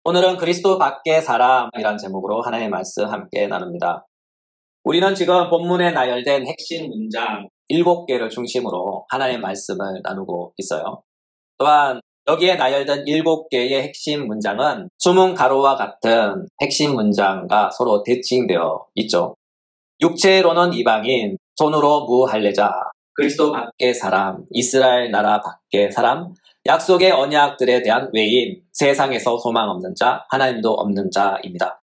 오늘은 그리스도 밖의 사람이란 제목으로 하나님의 말씀 함께 나눕니다. 우리는 지금 본문에 나열된 핵심 문장 7개를 중심으로 하나님의 말씀을 나누고 있어요. 또한 여기에 나열된 7개의 핵심 문장은 수문 가로와 같은 핵심 문장과 서로 대칭되어 있죠. 육체로는 이방인, 손으로 무할례자, 그리스도 밖의 사람, 이스라엘 나라 밖의 사람, 약속의 언약들에 대한 외인, 세상에서 소망 없는 자, 하나님도 없는 자입니다.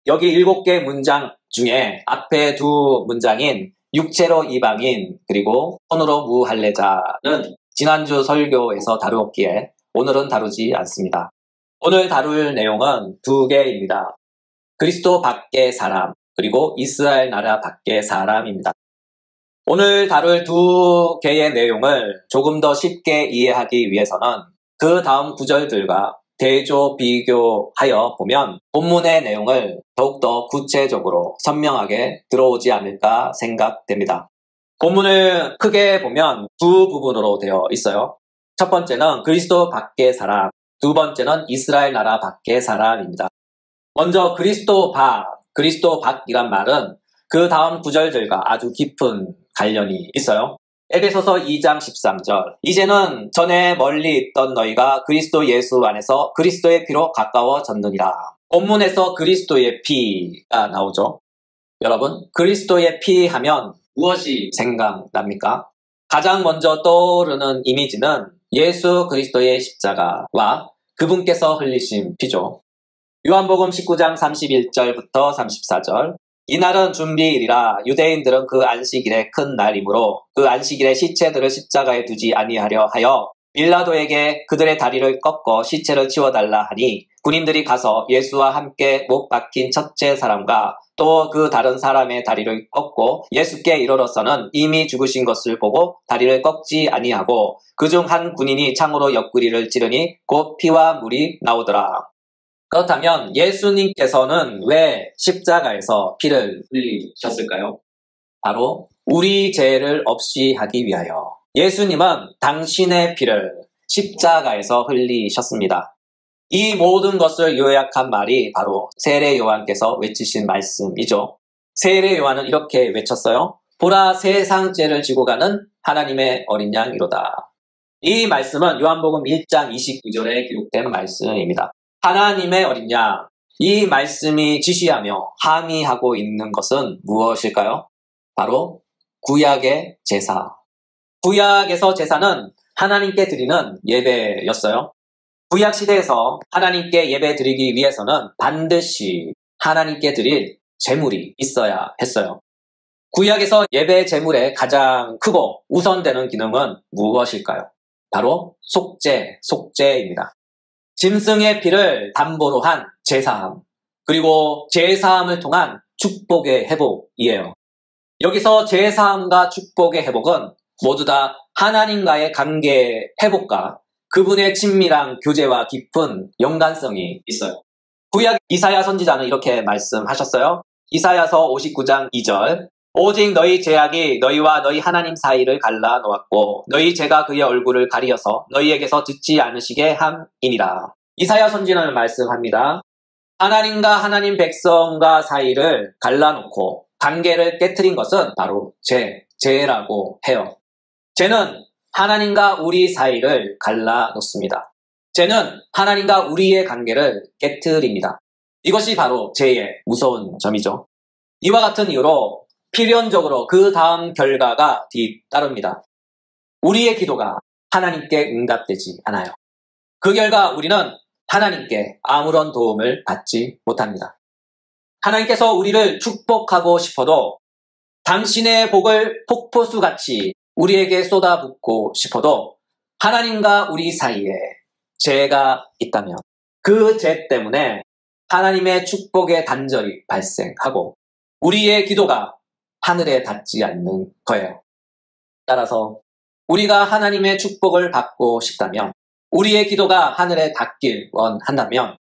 여기 7개 문장 중에 앞에 두 문장인 육체로 이방인 그리고 손으로 무할례자는 지난주 설교에서 다루었기에 오늘은 다루지 않습니다. 오늘 다룰 내용은 2개입니다. 그리스도 밖의 사람 그리고 이스라엘 나라 밖의 사람입니다. 오늘 다룰 2개의 내용을 조금 더 쉽게 이해하기 위해서는 그 다음 구절들과 대조 비교하여 보면 본문의 내용을 더욱더 구체적으로 선명하게 들어오지 않을까 생각됩니다. 본문을 크게 보면 2부분으로 되어 있어요. 첫 번째는 그리스도 밖의 사람, 두 번째는 이스라엘 나라 밖의 사람입니다. 먼저 그리스도 밖이란 말은 그 다음 구절들과 아주 깊은 관련이 있어요. 에베소서 2장 13절 이제는 전에 멀리 있던 너희가 그리스도 예수 안에서 그리스도의 피로 가까워졌느니라. 본문에서 그리스도의 피가 나오죠. 여러분, 그리스도의 피 하면 무엇이 생각납니까? 가장 먼저 떠오르는 이미지는 예수 그리스도의 십자가와 그분께서 흘리신 피죠. 요한복음 19장 31절부터 34절 이날은 준비일이라 유대인들은 그 안식일에 큰 날이므로 그 안식일에 시체들을 십자가에 두지 아니하려 하여 빌라도에게 그들의 다리를 꺾어 시체를 치워달라 하니 군인들이 가서 예수와 함께 못 박힌 첫째 사람과 또 그 다른 사람의 다리를 꺾고 예수께 이르러서는 이미 죽으신 것을 보고 다리를 꺾지 아니하고 그중 한 군인이 창으로 옆구리를 찌르니 곧 피와 물이 나오더라. 그렇다면 예수님께서는 왜 십자가에서 피를 흘리셨을까요? 바로 우리 죄를 없이 하기 위하여 예수님은 당신의 피를 십자가에서 흘리셨습니다. 이 모든 것을 요약한 말이 바로 세례 요한께서 외치신 말씀이죠. 세례 요한은 이렇게 외쳤어요. 보라 세상 죄를 지고 가는 하나님의 어린 양이로다. 이 말씀은 요한복음 1장 29절에 기록된 말씀입니다. 하나님의 어린 양, 이 말씀이 지시하며 함의하고 있는 것은 무엇일까요? 바로 구약의 제사. 구약에서 제사는 하나님께 드리는 예배였어요. 구약 시대에서 하나님께 예배 드리기 위해서는 반드시 하나님께 드릴 제물이 있어야 했어요. 구약에서 예배 제물의 가장 크고 우선되는 기능은 무엇일까요? 바로 속죄입니다. 짐승의 피를 담보로 한 제사함, 그리고 제사함을 통한 축복의 회복이에요. 여기서 제사함과 축복의 회복은 모두 다 하나님과의 관계 회복과 그분의 친밀한 교제와 깊은 연관성이 있어요. 구약 이사야 선지자는 이렇게 말씀하셨어요. 이사야서 59장 2절 오직 너희 죄악이 너희와 너희 하나님 사이를 갈라 놓았고 너희 죄가 그의 얼굴을 가리어서 너희에게서 듣지 않으시게 함이니라. 이사야 선지자는 말씀합니다. 하나님과 하나님 백성과 사이를 갈라놓고 관계를 깨트린 것은 바로 죄라고 해요. 죄는 하나님과 우리 사이를 갈라놓습니다. 죄는 하나님과 우리의 관계를 깨트립니다. 이것이 바로 죄의 무서운 점이죠. 이와 같은 이유로 필연적으로 그 다음 결과가 뒤따릅니다. 우리의 기도가 하나님께 응답되지 않아요. 그 결과 우리는 하나님께 아무런 도움을 받지 못합니다. 하나님께서 우리를 축복하고 싶어도 당신의 복을 폭포수같이 우리에게 쏟아붓고 싶어도 하나님과 우리 사이에 죄가 있다면 그 죄 때문에 하나님의 축복의 단절이 발생하고 우리의 기도가 하늘에 닿지 않는 거예요. 따라서 우리가 하나님의 축복을 받고 싶다면 우리의 기도가 하늘에 닿길 원한다면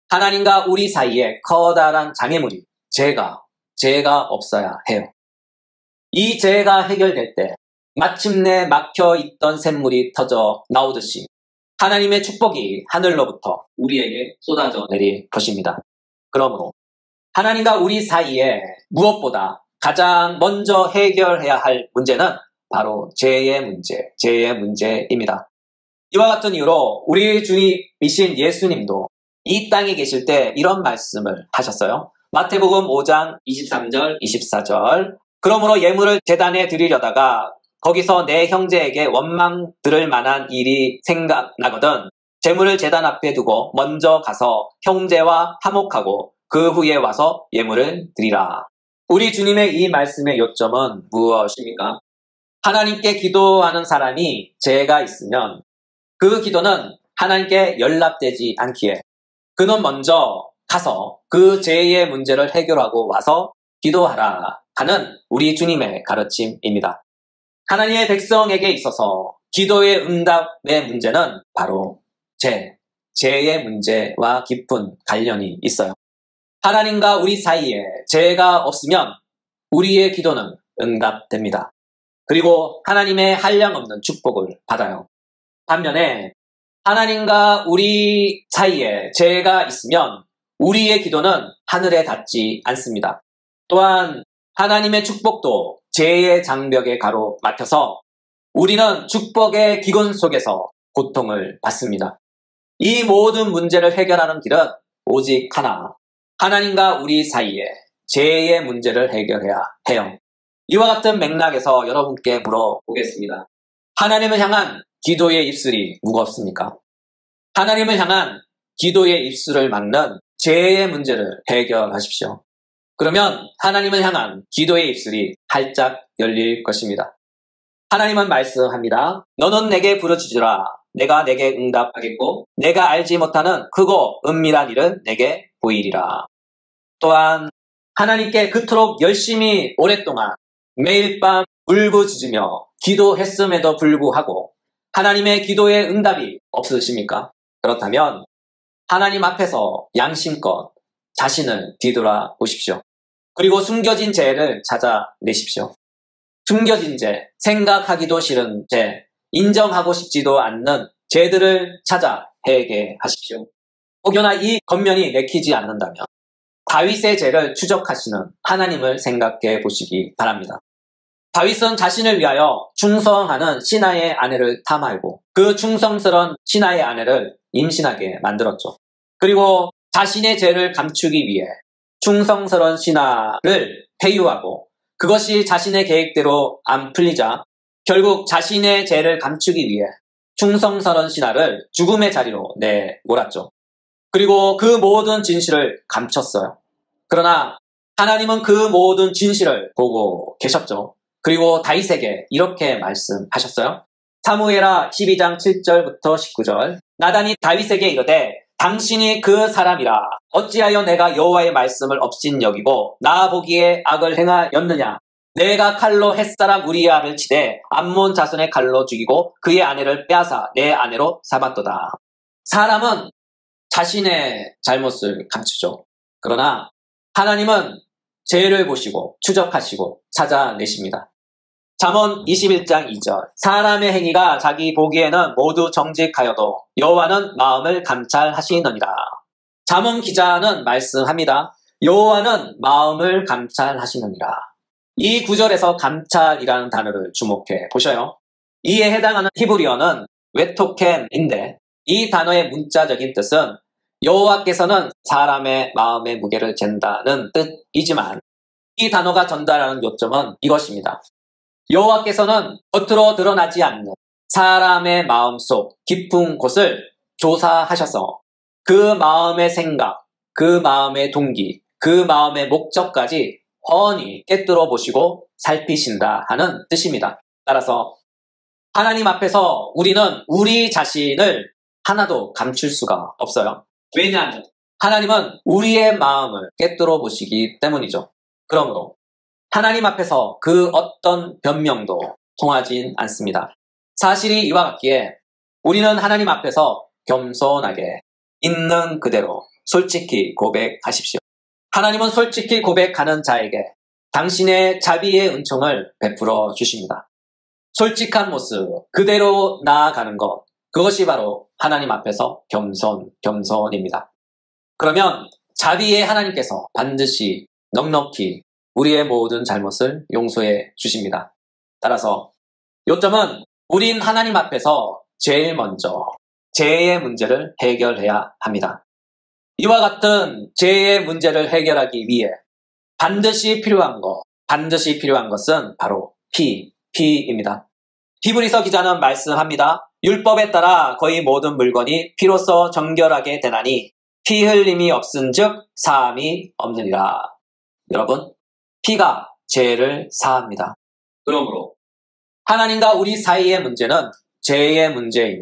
하나님과 우리 사이에 커다란 장애물이 죄가 없어야 해요. 이 죄가 해결될 때 마침내 막혀있던 샘물이 터져 나오듯이 하나님의 축복이 하늘로부터 우리에게 쏟아져 내릴 것입니다. 그러므로 하나님과 우리 사이에 무엇보다 가장 먼저 해결해야 할 문제는 바로 죄의 문제입니다. 이와 같은 이유로 우리 주님이신 예수님도 이 땅에 계실 때 이런 말씀을 하셨어요. 마태복음 5장 23절, 24절. 그러므로 예물을 제단에 드리려다가 거기서 내 형제에게 원망 들을 만한 일이 생각나거든 제물을 제단 앞에 두고 먼저 가서 형제와 화목하고 그 후에 와서 예물을 드리라. 우리 주님의 이 말씀의 요점은 무엇입니까? 하나님께 기도하는 사람이 죄가 있으면 그 기도는 하나님께 연락되지 않기에 그는 먼저 가서 그 죄의 문제를 해결하고 와서 기도하라 하는 우리 주님의 가르침입니다. 하나님의 백성에게 있어서 기도의 응답의 문제는 바로 죄의 문제와 깊은 관련이 있어요. 하나님과 우리 사이에 죄가 없으면 우리의 기도는 응답됩니다. 그리고 하나님의 한량없는 축복을 받아요. 반면에 하나님과 우리 사이에 죄가 있으면 우리의 기도는 하늘에 닿지 않습니다. 또한 하나님의 축복도 죄의 장벽에 가로막혀서 우리는 축복의 기근 속에서 고통을 받습니다. 이 모든 문제를 해결하는 길은 오직 하나, 하나님과 우리 사이에 죄의 문제를 해결해야 해요. 이와 같은 맥락에서 여러분께 물어보겠습니다. 하나님을 향한 기도의 입술이 무겁습니까? 하나님을 향한 기도의 입술을 막는 죄의 문제를 해결하십시오. 그러면 하나님을 향한 기도의 입술이 활짝 열릴 것입니다. 하나님은 말씀합니다. 너는 내게 부르짖으라. 내가 내게 응답하겠고 내가 알지 못하는 크고 은밀한 일은 내게 보이리라. 또한 하나님께 그토록 열심히 오랫동안 매일 밤 울부짖으며 기도했음에도 불구하고 하나님의 기도의 응답이 없으십니까? 그렇다면 하나님 앞에서 양심껏 자신을 뒤돌아보십시오. 그리고 숨겨진 죄를 찾아내십시오. 숨겨진 죄, 생각하기도 싫은 죄, 인정하고 싶지도 않는 죄들을 찾아 회개하십시오. 혹여나 이 겉면이 내키지 않는다면 다윗의 죄를 추적하시는 하나님을 생각해 보시기 바랍니다. 다윗은 자신을 위하여 충성하는 신하의 아내를 탐하고 그 충성스러운 신하의 아내를 임신하게 만들었죠. 그리고 자신의 죄를 감추기 위해 충성스러운 신하를 회유하고 그것이 자신의 계획대로 안 풀리자 결국 자신의 죄를 감추기 위해 충성스러운 신하를 죽음의 자리로 내몰았죠. 그리고 그 모든 진실을 감췄어요. 그러나 하나님은 그 모든 진실을 보고 계셨죠. 그리고 다윗에게 이렇게 말씀하셨어요. 사무엘하 12장 7절부터 19절. 나단이 다윗에게 이르되 당신이 그 사람이라 어찌하여 내가 여호와의 말씀을 업신여기고 나 보기에 악을 행하였느냐. 내가 칼로 햇사람 우리야를 치되 암몬 자손의 칼로 죽이고 그의 아내를 빼앗아 내 아내로 삼았도다. 사람은 자신의 잘못을 감추죠. 그러나 하나님은 죄를 보시고 추적하시고 찾아내십니다. 잠언 21장 2절. 사람의 행위가 자기 보기에는 모두 정직하여도 여호와는 마음을 감찰하시느니라. 잠언 기자는 말씀합니다. 여호와는 마음을 감찰하시느니라. 이 구절에서 감찰이라는 단어를 주목해 보셔요. 이에 해당하는 히브리어는 웨토켄인데 이 단어의 문자적인 뜻은 여호와께서는 사람의 마음의 무게를 잰다는 뜻이지만 이 단어가 전달하는 요점은 이것입니다. 여호와께서는 겉으로 드러나지 않는 사람의 마음속 깊은 곳을 조사하셔서 그 마음의 생각, 그 마음의 동기, 그 마음의 목적까지 훤히 꿰뚫어 보시고 살피신다 하는 뜻입니다. 따라서 하나님 앞에서 우리는 우리 자신을 하나도 감출 수가 없어요. 왜냐하면 하나님은 우리의 마음을 꿰뚫어 보시기 때문이죠. 그러므로 하나님 앞에서 그 어떤 변명도 통하진 않습니다. 사실이 이와 같기에 우리는 하나님 앞에서 겸손하게 있는 그대로 솔직히 고백하십시오. 하나님은 솔직히 고백하는 자에게 당신의 자비의 은총을 베풀어 주십니다. 솔직한 모습, 그대로 나아가는 것, 그것이 바로 하나님 앞에서 겸손입니다. 그러면 자비의 하나님께서 반드시 넉넉히 우리의 모든 잘못을 용서해 주십니다. 따라서 요점은 우린 하나님 앞에서 제일 먼저 죄의 문제를 해결해야 합니다. 이와 같은 죄의 문제를 해결하기 위해 반드시 필요한 것은 바로 피입니다. 히브리서 기자는 말씀합니다. 율법에 따라 거의 모든 물건이 피로써 정결하게 되나니 피 흘림이 없은즉 사함이 없느니라. 여러분, 피가 죄를 사합니다. 그러므로 하나님과 우리 사이의 문제는 죄의 문제이며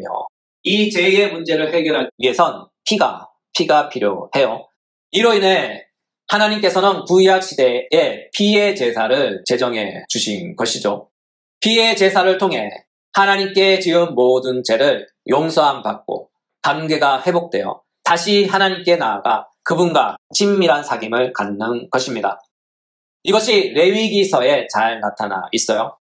이 죄의 문제를 해결하기 위해선 피가 필요해요. 이로 인해 하나님께서는 구약 시대에 피의 제사를 제정해 주신 것이죠. 피의 제사를 통해 하나님께 지은 모든 죄를 용서함 받고 관계가 회복되어 다시 하나님께 나아가 그분과 친밀한 사귐을 갖는 것입니다. 이것이 레위기서에 잘 나타나 있어요.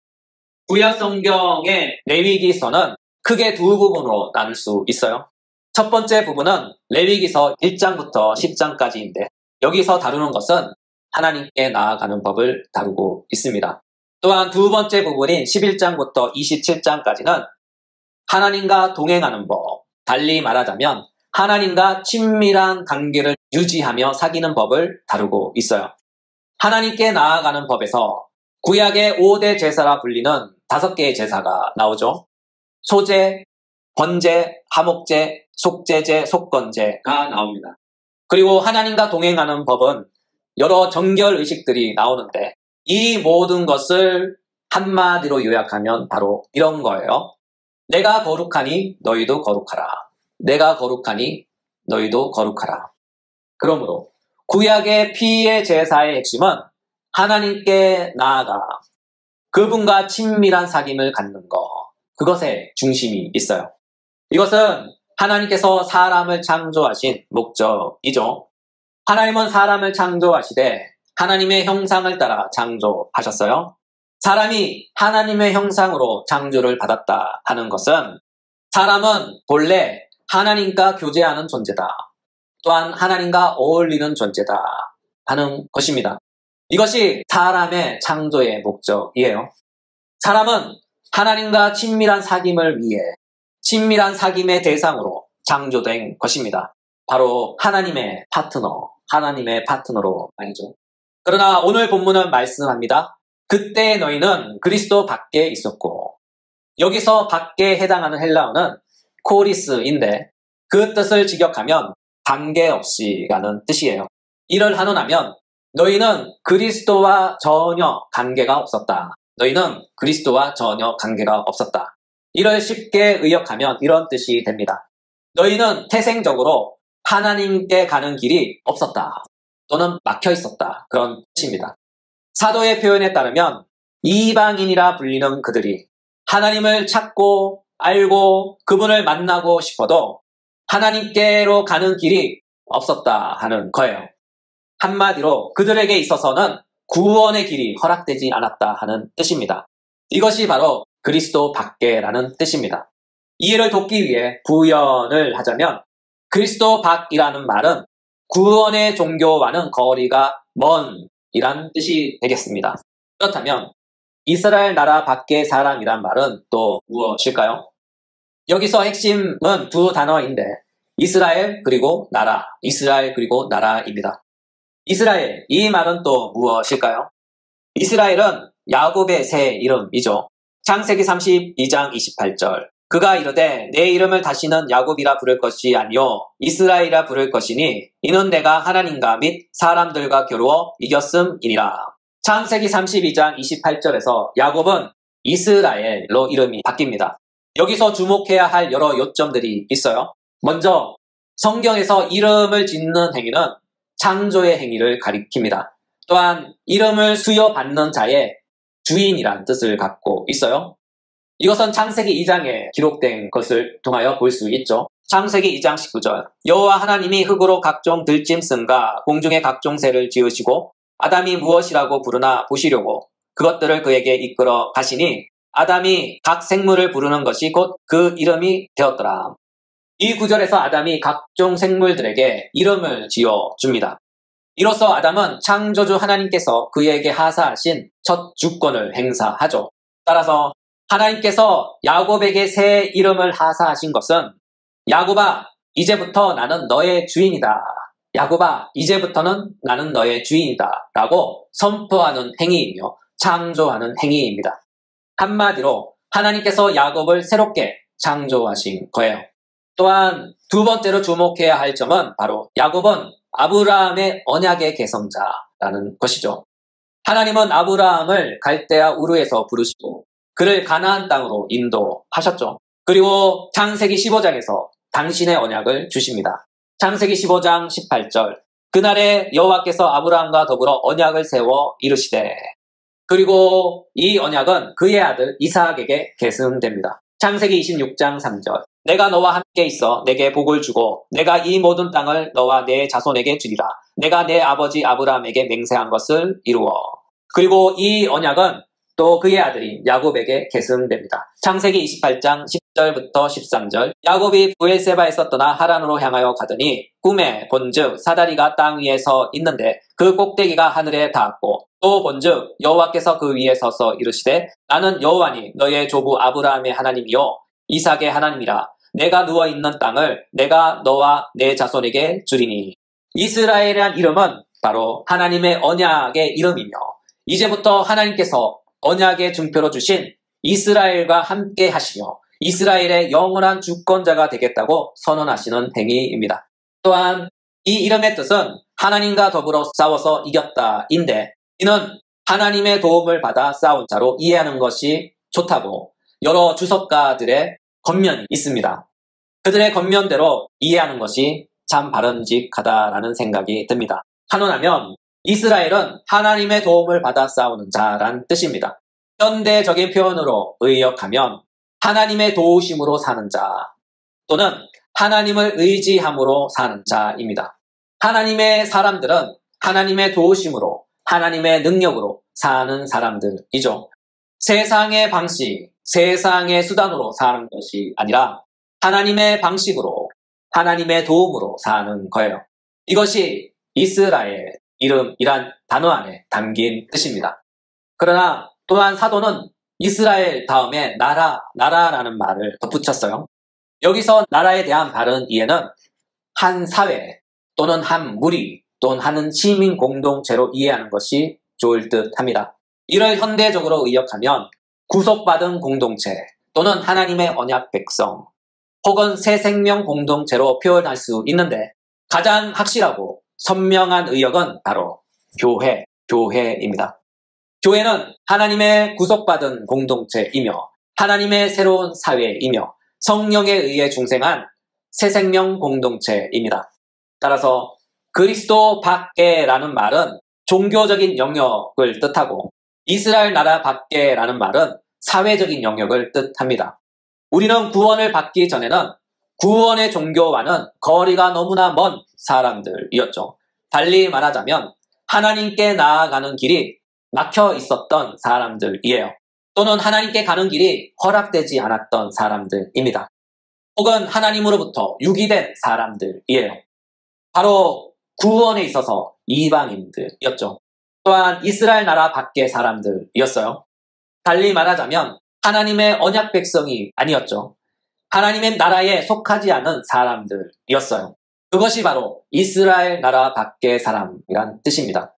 구약 성경의 레위기서는 크게 두 부분으로 나눌 수 있어요. 첫 번째 부분은 레위기서 1장부터 10장까지인데 여기서 다루는 것은 하나님께 나아가는 법을 다루고 있습니다. 또한 두 번째 부분인 11장부터 27장까지는 하나님과 동행하는 법, 달리 말하자면 하나님과 친밀한 관계를 유지하며 사귀는 법을 다루고 있어요. 하나님께 나아가는 법에서 구약의 5대 제사라 불리는 5개의 제사가 나오죠. 소제, 번제, 하목제, 속제제, 속건제가 나옵니다. 그리고 하나님과 동행하는 법은 여러 정결 의식들이 나오는데 이 모든 것을 한마디로 요약하면 바로 이런 거예요. 내가 거룩하니 너희도 거룩하라. 내가 거룩하니 너희도 거룩하라. 그러므로 구약의 피의 제사의 핵심은 하나님께 나아가 그분과 친밀한 사귐을 갖는 것, 그것에 중심이 있어요. 이것은 하나님께서 사람을 창조하신 목적이죠. 하나님은 사람을 창조하시되 하나님의 형상을 따라 창조하셨어요. 사람이 하나님의 형상으로 창조를 받았다 하는 것은 사람은 본래 하나님과 교제하는 존재다. 또한 하나님과 어울리는 존재다 하는 것입니다. 이것이 사람의 창조의 목적이에요. 사람은 하나님과 친밀한 사귐을 위해 친밀한 사귐의 대상으로 창조된 것입니다. 바로 하나님의 파트너로 말이죠. 그러나 오늘 본문은 말씀합니다. 그때 너희는 그리스도 밖에 있었고, 여기서 밖에 해당하는 헬라어는 코리스인데 그 뜻을 직역하면 관계없이라는 뜻이에요. 이를 한원하면 너희는 그리스도와 전혀 관계가 없었다. 이를 쉽게 의역하면 이런 뜻이 됩니다. 너희는 태생적으로 하나님께 가는 길이 없었다. 또는 막혀 있었다. 그런 뜻입니다. 사도의 표현에 따르면 이방인이라 불리는 그들이 하나님을 찾고 알고 그분을 만나고 싶어도 하나님께로 가는 길이 없었다 하는 거예요. 한마디로 그들에게 있어서는 구원의 길이 허락되지 않았다 하는 뜻입니다. 이것이 바로 그리스도 밖에라는 뜻입니다. 이해를 돕기 위해 부연을 하자면 그리스도 밖이라는 말은 구원의 종교와는 거리가 먼 이란 뜻이 되겠습니다. 그렇다면 이스라엘 나라 밖의 사람이란 말은 또 무엇일까요? 여기서 핵심은 두 단어인데 이스라엘 그리고 나라입니다. 이스라엘, 이 말은 또 무엇일까요? 이스라엘은 야곱의 새 이름이죠. 창세기 32장 28절. 그가 이르되 내 이름을 다시는 야곱이라 부를 것이 아니요 이스라엘이라 부를 것이니 이는 내가 하나님과 및 사람들과 겨루어 이겼음이니라. 창세기 32장 28절에서 야곱은 이스라엘로 이름이 바뀝니다. 여기서 주목해야 할 여러 요점들이 있어요. 먼저 성경에서 이름을 짓는 행위는 창조의 행위를 가리킵니다. 또한 이름을 수여받는 자의 주인이란 뜻을 갖고 있어요. 이것은 창세기 2장에 기록된 것을 통하여 볼 수 있죠. 창세기 2장 19절. 여호와 하나님이 흙으로 각종 들짐승과 공중의 각종 새를 지으시고 아담이 무엇이라고 부르나 보시려고 그것들을 그에게 이끌어 가시니 아담이 각 생물을 부르는 것이 곧 그 이름이 되었더라. 이 구절에서 아담이 각종 생물들에게 이름을 지어줍니다. 이로써 아담은 창조주 하나님께서 그에게 하사하신 첫 주권을 행사하죠. 따라서 하나님께서 야곱에게 새 이름을 하사하신 것은 야곱아, 이제부터 나는 너의 주인이다. 야곱아, 이제부터는 나는 너의 주인이다. 라고 선포하는 행위이며 창조하는 행위입니다. 한마디로 하나님께서 야곱을 새롭게 창조하신 거예요. 또한 두 번째로 주목해야 할 점은 바로 야곱은 아브라함의 언약의 계성자라는 것이죠. 하나님은 아브라함을 갈대아 우르에서 부르시고 그를 가나안 땅으로 인도하셨죠. 그리고 창세기 15장에서 당신의 언약을 주십니다. 창세기 15장 18절 그날에 여호와께서 아브라함과 더불어 언약을 세워 이르시되 그리고 이 언약은 그의 아들 이삭에게 계승됩니다. 창세기 26장 3절 내가 너와 함께 있어 내게 복을 주고 내가 이 모든 땅을 너와 내 자손에게 주리라. 내가 내 아버지 아브라함에게 맹세한 것을 이루어. 그리고 이 언약은 또 그의 아들인 야곱에게 계승됩니다. 창세기 28장 10절부터 13절 야곱이 부엘세바에서 떠나 하란으로 향하여 가더니 꿈에 본즉 사다리가 땅 위에 서 있는데 그 꼭대기가 하늘에 닿았고 또 본즉 여호와께서 그 위에 서서 이르시되 나는 여호와니 너의 조부 아브라함의 하나님이요 이삭의 하나님이라. 내가 누워있는 땅을 내가 너와 내 자손에게 주리니. 이스라엘이란 이름은 바로 하나님의 언약의 이름이며 이제부터 하나님께서 언약의 증표로 주신 이스라엘과 함께 하시며 이스라엘의 영원한 주권자가 되겠다고 선언하시는 행위입니다. 또한 이 이름의 뜻은 하나님과 더불어 싸워서 이겼다인데 이는 하나님의 도움을 받아 싸운 자로 이해하는 것이 좋다고 여러 주석가들의 겉면이 있습니다. 그들의 겉면대로 이해하는 것이 참 바람직하다라는 생각이 듭니다. 한원하면 이스라엘은 하나님의 도움을 받아 싸우는 자란 뜻입니다. 현대적인 표현으로 의역하면 하나님의 도우심으로 사는 자 또는 하나님을 의지함으로 사는 자입니다. 하나님의 사람들은 하나님의 도우심으로 하나님의 능력으로 사는 사람들이죠. 세상의 방식, 세상의 수단으로 사는 것이 아니라 하나님의 방식으로 하나님의 도움으로 사는 거예요. 이것이 이스라엘 이름이란 단어 안에 담긴 뜻입니다. 그러나 또한 사도는 이스라엘 다음에 나라라는 말을 덧붙였어요. 여기서 나라에 대한 바른 이해는 한 사회 또는 한 무리 또는 한 시민 공동체로 이해하는 것이 좋을 듯 합니다. 이를 현대적으로 의역하면 구속받은 공동체 또는 하나님의 언약 백성 혹은 새 생명 공동체로 표현할 수 있는데 가장 확실하고 선명한 의역은 바로 교회입니다. 교회는 하나님의 구속받은 공동체이며 하나님의 새로운 사회이며 성령에 의해 중생한 새 생명 공동체입니다. 따라서 그리스도 밖에라는 말은 종교적인 영역을 뜻하고 이스라엘 나라 밖에라는 말은 사회적인 영역을 뜻합니다. 우리는 구원을 받기 전에는 구원의 종교와는 거리가 너무나 먼 사람들이었죠. 달리 말하자면 하나님께 나아가는 길이 막혀 있었던 사람들이에요. 또는 하나님께 가는 길이 허락되지 않았던 사람들입니다. 혹은 하나님으로부터 유기된 사람들이에요. 바로 구원에 있어서 이방인들이었죠. 또한 이스라엘 나라 밖의 사람들이었어요. 달리 말하자면 하나님의 언약 백성이 아니었죠. 하나님의 나라에 속하지 않은 사람들이었어요. 그것이 바로 이스라엘 나라 밖의 사람이란 뜻입니다.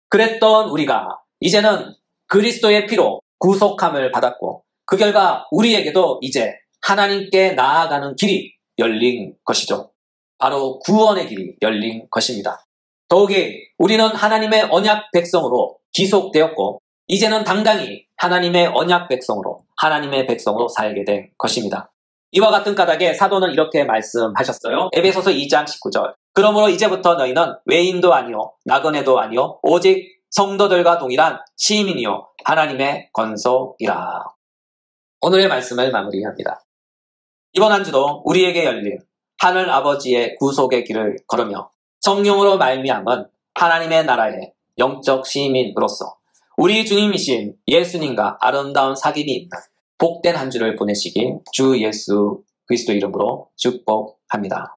그랬던 우리가 이제는 그리스도의 피로 구속함을 받았고 그 결과 우리에게도 이제 하나님께 나아가는 길이 열린 것이죠. 바로 구원의 길이 열린 것입니다. 더욱이 우리는 하나님의 언약 백성으로 기속되었고 이제는 당당히 하나님의 언약 백성으로 하나님의 백성으로 살게 된 것입니다. 이와 같은 까닭에 사도는 이렇게 말씀하셨어요. 에베소서 2장 19절 그러므로 이제부터 너희는 외인도 아니요 나그네도 아니요 오직 성도들과 동일한 시민이요 하나님의 건소이라. 오늘의 말씀을 마무리합니다. 이번 한 주도 우리에게 열린 하늘 아버지의 구속의 길을 걸으며 성령으로 말미암은 하나님의 나라의 영적 시민으로서 우리 주님이신 예수님과 아름다운 사귐이 있는 복된 한 주를 보내시길 주 예수 그리스도 이름으로 축복합니다.